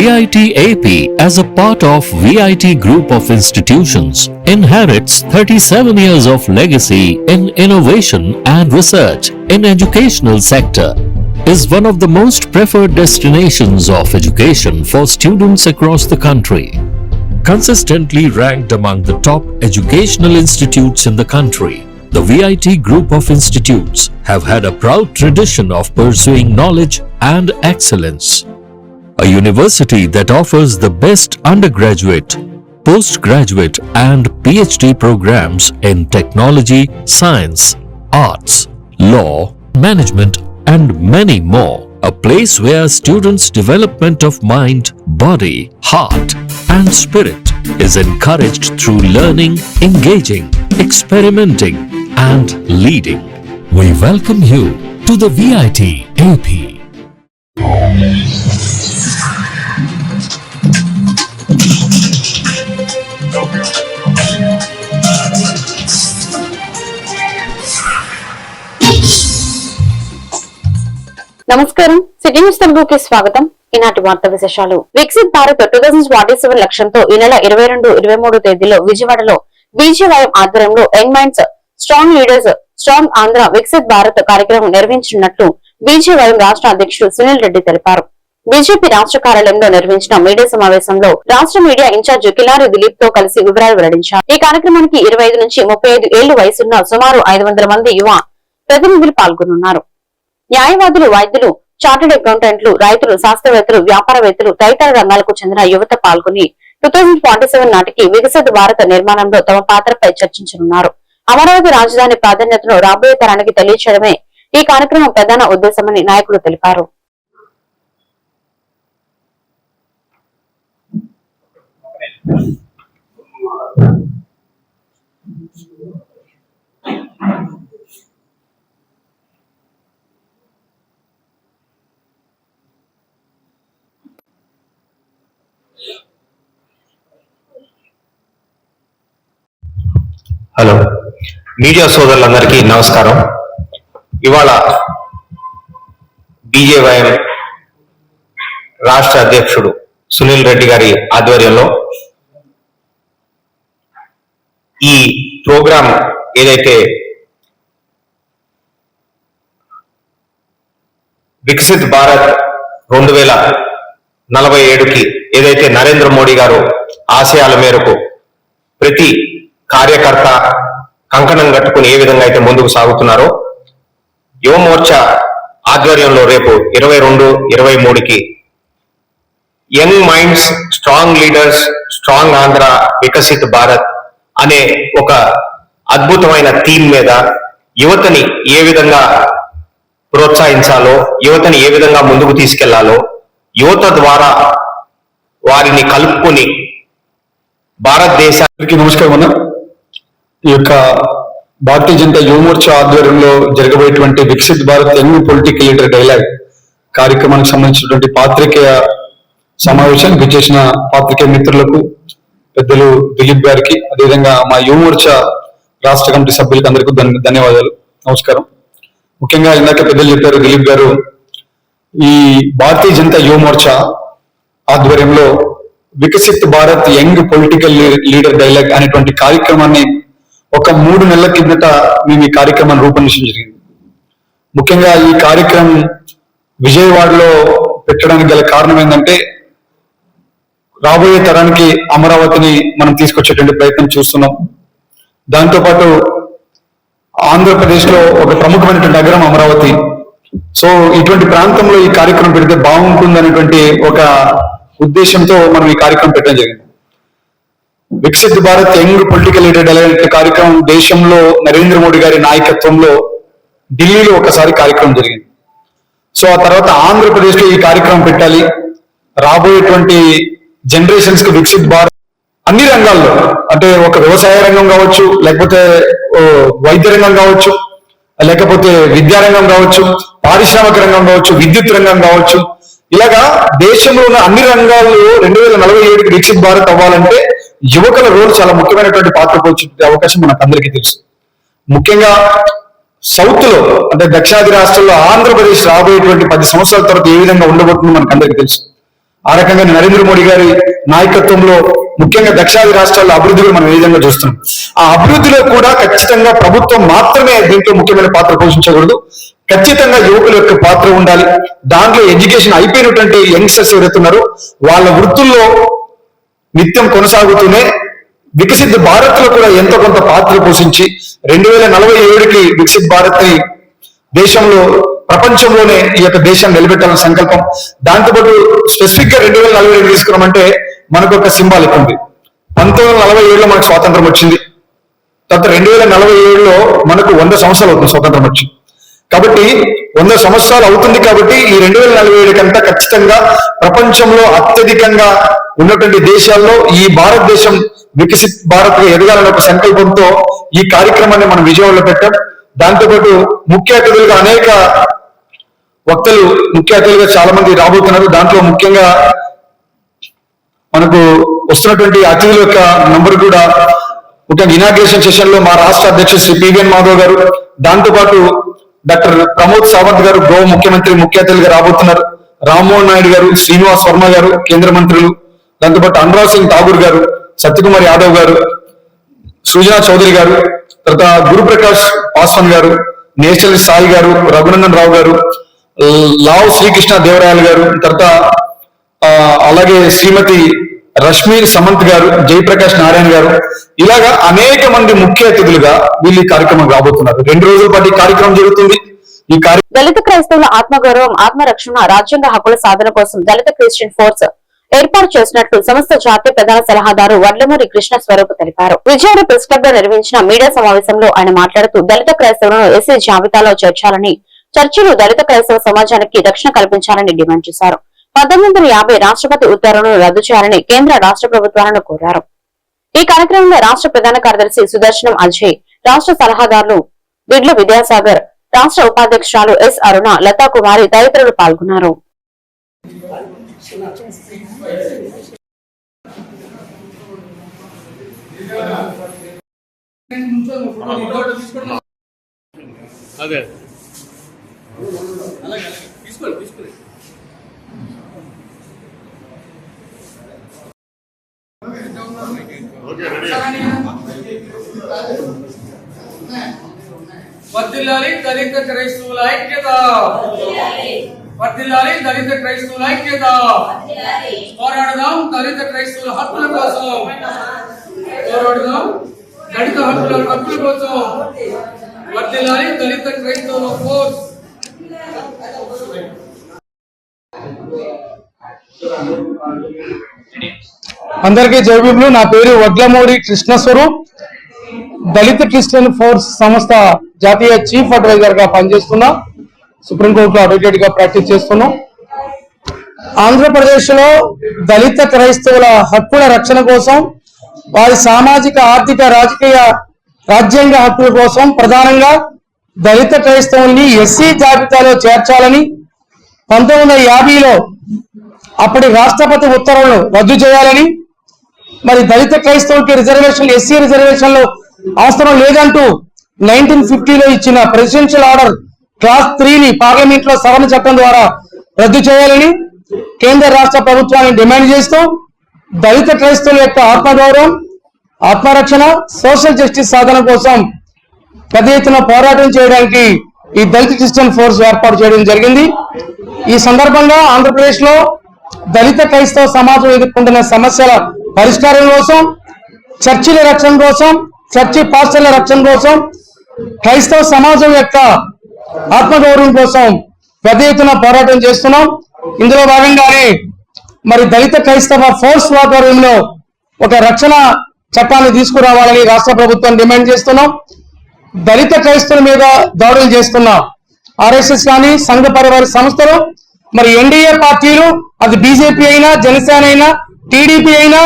VIT AP, as a part of VIT Group of Institutions, inherits 37 years of legacy in innovation and research in educational sector, is one of the most preferred destinations of education for students across the country. Consistently ranked among the top educational institutes in the country, the VIT Group of Institutes have had a proud tradition of pursuing knowledge and excellence. A university that offers the best undergraduate, postgraduate and PhD programs in technology, science, arts, law, management and many more. A place where students' development of mind, body, heart and spirit is encouraged through learning, engaging, experimenting and leading. We welcome you to the VIT AP. నమస్కారం, city news తెలుగుకి స్వాగతం. ఈనాటి వార్తా విశేషాలు. వికసిత్ భారత్ 2047 లక్ష్యంతో ఈ నెల 22, 23 తేదీలో విజయవాడలో బీజేవైఎం ఆధ్వర్యంలో young minds, strong leaders, strong Andhra, Viksit Bharat కార్యక్రమం నిర్వహించనున్నట్లు బీజేవైఎం రాష్ట్ర అధ్యక్షుడు సునీల్ రెడ్డి తెలిపారు. బీజేపీ రాష్ట్ర కార్యాలయంలో నిర్వహించిన మీడియా సమావేశంలో రాష్ట్ర మీడియా ఇన్ఛార్జ్ కిలారి దిలీప్ తో కలిసి వివరాలు వెల్లడించారు. ఈ కార్యక్రమానికి 25 నుంచి 35 ఏళ్లు వయసున్న సుమారు 500 మంది యువ ప్రతినిధులు పాల్గొనున్నారు. న్యాయవాదులు, వైద్యులు, చార్టెడ్ అకౌంటెంట్లు, రైతులు, శాస్త్రవేత్తలు, వ్యాపారవేత్తలు, తదితర రంగాలకు చెందిన యువత పాల్గొని 2047 నాటికి వికసిత భారత నిర్మాణంలో తమ పాత్రపై చర్చించనున్నారు. అమరావతి రాజధాని ప్రాధాన్యతను రాబోయే తరానికి తెలియచేయడమే ఈ కార్యక్రమం ప్రధాన ఉద్దేశమని నాయకులు తెలిపారు. హలో, మీడియా సోదరులందరికీ నమస్కారం. ఇవాళ బీజేవైఎం రాష్ట్ర అధ్యక్షుడు సునీల్ రెడ్డి గారి ఆధ్వర్యంలో ఈ ప్రోగ్రాం ఏదైతే వికసిత్ భారత్ 2047కి ఏదైతే నరేంద్ర మోడీ గారు ఆశయాల మేరకు ప్రతి కార్యకర్త కంకణం కట్టుకుని ఏ విధంగా అయితే ముందుకు సాగుతున్నారో, యువ మోర్చా ఆధ్వర్యంలో రేపు 22, 23కి young minds, strong leaders, strong Andhra, Viksit Bharat అనే ఒక అద్భుతమైన థీమ్ మీద యువతని ఏ విధంగా ప్రోత్సహించాలో, యువతని ఏ విధంగా ముందుకు తీసుకెళ్లాలో, యువత ద్వారా వారిని కలుపుకొని భారతదేశానికి నమస్కారం. ఈ యొక్క భారతీయ జనతా యువ మోర్చా ఆధ్వర్యంలో జరగబోయేటువంటి Viksit Bharat young political leader dialogue కార్యక్రమానికి సంబంధించినటువంటి పాత్రికేయ సమావేశానికి విచ్చేసిన పాత్రికేయ మిత్రులకు, పెద్దలు దిలీప్ గారికి, అదేవిధంగా మా యువ మోర్చా రాష్ట్ర కమిటీ సభ్యులకు అందరికీ ధన్యవాదాలు, నమస్కారం. ముఖ్యంగా ఇందాక పెద్దలు చెప్పారు దిలీప్ గారు, ఈ భారతీయ జనతా యువ మోర్చా ఆధ్వర్యంలో Viksit Bharat young political leader dialogue అనేటువంటి కార్యక్రమాన్ని ఒక 3 నెలల కిందట మేము ఈ కార్యక్రమాన్ని రూపొందించడం జరిగింది. ముఖ్యంగా ఈ కార్యక్రమం విజయవాడలో పెట్టడానికి గల కారణం ఏంటంటే, రాబోయే తరానికి అమరావతిని మనం తీసుకొచ్చేటువంటి ప్రయత్నం చూస్తున్నాం. దాంతోపాటు ఆంధ్రప్రదేశ్ లో ఒక ప్రముఖమైనటువంటి నగరం అమరావతి. సో ఇటువంటి ప్రాంతంలో ఈ కార్యక్రమం పెడితే బాగుంటుందనేటువంటి ఒక ఉద్దేశంతో మనం ఈ కార్యక్రమం పెట్టడం జరిగింది. Viksit Bharat young political leader dialogue కార్యక్రమం దేశంలో నరేంద్ర మోడీ గారి నాయకత్వంలో ఢిల్లీలో ఒకసారి కార్యక్రమం జరిగింది. సో ఆ తర్వాత ఆంధ్రప్రదేశ్ లో ఈ కార్యక్రమం పెట్టాలి. రాబోయేటువంటి జనరేషన్స్ కి వికసిత్ భారత్ అన్ని రంగాల్లో, అంటే ఒక వ్యవసాయ రంగం కావచ్చు, లేకపోతే వైద్య రంగం కావచ్చు, లేకపోతే విద్యారంగం కావచ్చు, పారిశ్రామిక రంగం కావచ్చు, విద్యుత్ రంగం కావచ్చు, ఇలాగా దేశంలో ఉన్న అన్ని రంగాల్లో 2047కి వికసిత్ భారత్ అవ్వాలంటే యువకుల రోల్ చాలా ముఖ్యమైనటువంటి పాత్ర పోషించే అవకాశం మనకు అందరికీ తెలుసు. ముఖ్యంగా సౌత్ లో, అంటే దక్షిణాది రాష్ట్రాల్లో ఆంధ్రప్రదేశ్ రాబోయేటువంటి 10 సంవత్సరాల తర్వాత ఏ విధంగా ఉండబోతుందో మనకు అందరికీ తెలుసు. ఆ రకంగా నరేంద్ర మోడీ గారి నాయకత్వంలో ముఖ్యంగా దక్షిణాది రాష్ట్రాల అభివృద్ధి కూడా మనం ఏ విధంగా చూస్తున్నాం. ఆ అభివృద్ధిలో కూడా ఖచ్చితంగా ప్రభుత్వం మాత్రమే దీంట్లో ముఖ్యమైన పాత్ర పోషించకూడదు. ఖచ్చితంగా యువకుల యొక్క పాత్ర ఉండాలి. దాంట్లో ఎడ్యుకేషన్ అయిపోయినటువంటి యంగ్స్టర్స్ ఎవరైతున్నారో వాళ్ళ వృత్తుల్లో నిత్యం కొనసాగుతూనే వికసిత్ భారత్ లో కూడా ఎంతో కొంత పాత్ర పోషించి 2047కి వికసిత్ భారత్ ని దేశంలో ప్రపంచంలోనే ఈ యొక్క దేశాన్ని నిలబెట్టాలని సంకల్పం. దాంతోపాటు స్పెసిఫిక్ గా 2047 తీసుకున్నామంటే మనకు ఒక సింబాలిక్ ఉంది. 1947లో మనకు స్వాతంత్రం వచ్చింది. తర్వాత 2047లో మనకు 100 సంవత్సరాలు అవుతుంది స్వాతంత్రం వచ్చి. కాబట్టి 100 సంవత్సరాలు అవుతుంది. కాబట్టి ఈ 2047 కంతా ఖచ్చితంగా ప్రపంచంలో అత్యధికంగా ఉన్నటువంటి దేశాల్లో ఈ భారతదేశం వికసిత్ భారత్ ఎదగాలనే ఒక సంకల్పంతో ఈ కార్యక్రమాన్ని మనం విజయవాడలో పెట్టాం. దాంతోపాటు ముఖ్య అతిథులుగా అనేక వక్తలు ముఖ్య అతిథులుగా చాలా మంది రాబోతున్నారు. దాంట్లో ముఖ్యంగా మనకు వస్తున్నటువంటి అతిథుల యొక్క నంబర్ కూడా ముఖ్యంగా ఇనాగ్రేషన్ సెషన్ లో మా రాష్ట్ర అధ్యక్షుడు శ్రీ పివిఎన్ మాధవ్ గారు, దాంతోపాటు డాక్టర్ ప్రమోద్ సావంత్ గారు గోవా ముఖ్యమంత్రి ముఖ్య అతిథులుగా రాబోతున్నారు. రామ్మోహన్ నాయుడు గారు, శ్రీనివాస్ వర్మ గారు కేంద్ర మంత్రులు, దాంతోపాటు అనురాగ్ సింగ్ ఠాగూర్ గారు, సత్యకుమార్ యాదవ్ గారు, సృజనా చౌదరి గారు, తర్వాత గురుప్రకాష్ పాస్వాన్ గారు, నేషనల్ సాయి గారు, రఘునందన్ రావు గారు, లావ్ శ్రీకృష్ణ దేవరాయలు గారు, తర్వాత అలాగే శ్రీమతి రష్మి సమంత్ గారు, జయప్రకాష్ నారాయణ గారు, ఇలాగా అనేక మంది ముఖ్య అతిథులుగా వీళ్ళు ఈ కార్యక్రమం రాబోతున్నారు. 2 రోజుల పాటు ఈ కార్యక్రమం జరుగుతుంది. ఈ దళిత క్రైస్తవుల ఆత్మగౌరవం, ఆత్మరక్షణ, రాజ్యాంగ హక్కుల సాధన కోసం దళిత క్రిస్టియన్ ఫోర్స్ ఏర్పాటు చేసినట్లు సంస్థ జాతీయ ప్రధాన సలహాదారు వడ్లమూరి కృష్ణ స్వరూప్ తెలిపారు. విజయవాడ ప్రెస్ క్లబ్ లో నిర్వహించిన మీడియా సమావేశంలో ఆయన మాట్లాడుతూ దళిత క్రైస్తవులను ఎస్సీ జాబితాలో చేర్చాలని, చర్చిలు దళిత క్రైస్తవ సమాజానికి రక్షణ కల్పించాలని డిమాండ్ చేశారు. 1950 రాష్ట్రపతి ఉత్తర్వులను రద్దు చేయాలని కేంద్ర రాష్ట్ర ప్రభుత్వాలను కోరారు. ఈ కార్యక్రమంలో రాష్ట్ర ప్రధాన కార్యదర్శి సుదర్శనం అజయ్, రాష్ట్ర సలహాదారులు బిడ్ల విద్యాసాగర్, రాష్ట్ర ఉపాధ్యక్షురాలు ఎస్ అరుణ, లతా కుమారి తదితరులు పాల్గొన్నారు. అదే వర్ధిల్లాలి దళిత క్రైస్తవుల ఐక్యత, వర్ధిల్లాలి దళిత క్రైస్తవుల ఐక్యత, పోరాడదాం దళిత క్రైస్తవుల హక్కుల కోసం, పోరాడదాం దళిత హక్కుల కోసం, వర్ధిల్లాలి దళిత క్రైస్తవుల ఫోర్స్. అందరికీ జైబీబులు. నా పేరు వడ్లమూరి కృష్ణ స్వరూప్. దళిత క్రిస్టియన్ ఫోర్స్ సంస్థ జాతీయ చీఫ్ అడ్వైజర్ గా పనిచేస్తున్నా. సుప్రీంకోర్టులో అడ్వకేట్ గా ప్రాక్టీస్ చేస్తున్నాం. ఆంధ్రప్రదేశ్ లో దళిత క్రైస్తవుల హక్కుల రక్షణ కోసం, వారి సామాజిక, ఆర్థిక, రాజకీయ, రాజ్యాంగ హక్కుల కోసం ప్రధానంగా దళిత క్రైస్తవుల్ని ఎస్సీ జాబితాలో చేర్చాలని 1950లో అప్పటి రాష్ట్రపతి ఉత్తర్వులను రద్దు చేయాలని, మరి దళిత క్రైస్తవులకి రిజర్వేషన్లు, ఎస్సీ రిజర్వేషన్లు అవసరం లేదంటూ 1950లో ఇచ్చిన ప్రెసిడెన్షియల్ ఆర్డర్ క్లాస్ 3ని పార్లమెంట్ లో సవరణ చట్టం ద్వారా రద్దు చేయాలని కేంద్ర రాష్ట్ర ప్రభుత్వాన్ని డిమాండ్ చేస్తూ దళిత క్రైస్తవుల యొక్క ఆత్మగౌరవం, ఆత్మరక్షణ, సోషల్ జస్టిస్ సాధన కోసం పెద్ద ఎత్తున పోరాటం చేయడానికి ఈ దళిత క్రిస్టియన్ ఫోర్స్ ఏర్పాటు చేయడం జరిగింది. ఈ సందర్భంగా ఆంధ్రప్రదేశ్ లో దళిత క్రైస్తవ సమాజం ఎదుర్కొంటున్న సమస్యల పరిష్కారం కోసం, చర్చిల రక్షణ కోసం, చర్చి పాస్టర్ల రక్షణ కోసం, క్రైస్తవ సమాజం యొక్క ఆత్మగౌరవం కోసం పెద్ద ఎత్తున పోరాటం చేస్తున్నాం. ఇందులో భాగంగానే మరి దళిత క్రైస్తవ ఫోర్స్ ఆధ్వర్యంలో ఒక రక్షణ చట్టాన్ని తీసుకురావాలని రాష్ట్ర ప్రభుత్వం డిమాండ్ చేస్తున్నాం. దళిత క్రైస్తవుల మీద దాడులు చేస్తున్న ఆర్ఎస్ఎస్ కానీ, సంఘ పరివార సంస్థలు, మరి ఎన్డీఏ పార్టీలు, అది బీజేపీ అయినా, జనసేన అయినా, టీడీపీ అయినా,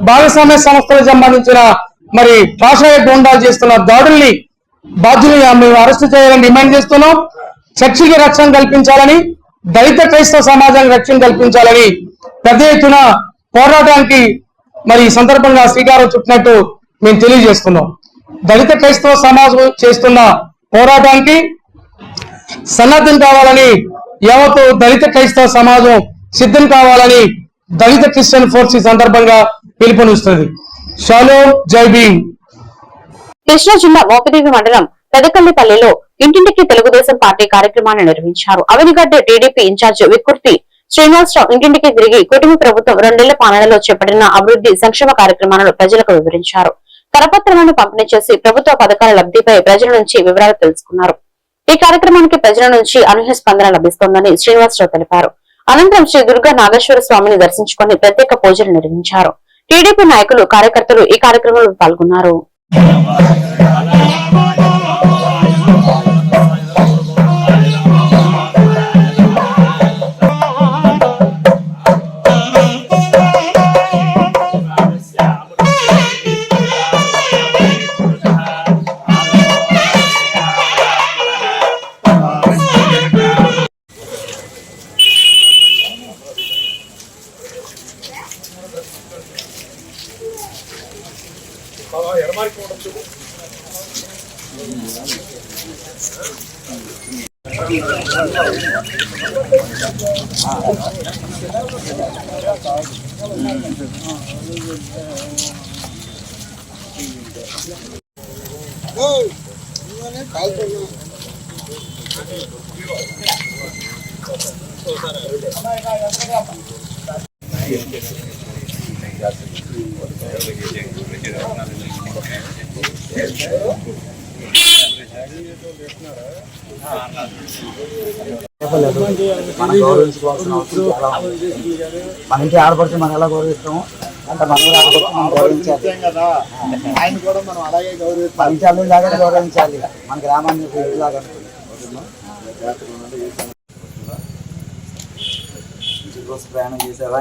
భాగస్వామ్య సంస్థలకు సంబంధించిన మరి కాషాయ గూండాలు చేస్తున్న దాడుల్ని బాధ్యులుగా మేము అరెస్టు చేయాలని డిమాండ్ చేస్తున్నాం. చర్చికి రక్షణ కల్పించాలని, దళిత క్రైస్తవ సమాజానికి రక్షణ కల్పించాలని పెద్ద ఎత్తున పోరాటానికి మరి ఈ సందర్భంగా శ్రీకారం చుట్టినట్టు మేము తెలియజేస్తున్నాం. దళిత క్రైస్తవ సమాజం చేస్తున్న పోరాటానికి సన్నద్ధం కావాలని, యావత్తు దళిత క్రైస్తవ సమాజం సిద్ధం కావాలని దళిత క్రిస్టియన్ ఫోర్స్ ఈ సందర్భంగా పిలుపునిస్తుంది. షాలోమ్, జై భీమ్. కృష్ణా జిల్లా మోపిదేవి మండలం పెదకల్లిపల్లిలో ఇంటింటికి తెలుగుదేశం పార్టీ కార్యక్రమాన్ని నిర్వహించారు. అవినిగడ్డ టీడీపీ ఇన్ఛార్జ్ విక్కుర్తి శ్రీనివాసరావు ఇంటింటికి తిరిగి కుటుంబ ప్రభుత్వం 2 నెలల పాలనలో చేపట్టిన అభివృద్ధి సంక్షేమ కార్యక్రమాలను ప్రజలకు వివరించారు. కరపత్రాలను పంపిణీ చేసి ప్రభుత్వ పథకాల లబ్ధిపై ప్రజల నుంచి వివరాలు తెలుసుకున్నారు. ఈ కార్యక్రమానికి ప్రజల నుంచి అనూహ్య స్పందన లభిస్తోందని శ్రీనివాసరావు తెలిపారు. అనంతరం శ్రీ దుర్గా నాగేశ్వర స్వామిని దర్శించుకుని ప్రత్యేక పూజలు నిర్వహించారు. టీడీపీ నాయకులు, కార్యకర్తలు ఈ కార్యక్రమంలో పాల్గొన్నారు. మనం గౌరవించుకోవాల్సిన అవసరం చాలా ఉంది. మన ఇంటి ఆడపడితే మనం ఎలా గౌరవిస్తామో అంటే మనం ఆడపడితే మనం గౌరవించాలి. మన ఇంటి అల్లుడి లాగానే గౌరవించాలి. మన గ్రామాన్ని లాగా ఇంటి కోసం ప్రయాణం చేసేవా?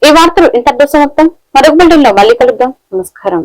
ఈ వార్తలు ఇంతటితో సమాప్తం. మరొక బిల్డింగ్ లో మళ్ళీ కలుద్దాం. నమస్కారం.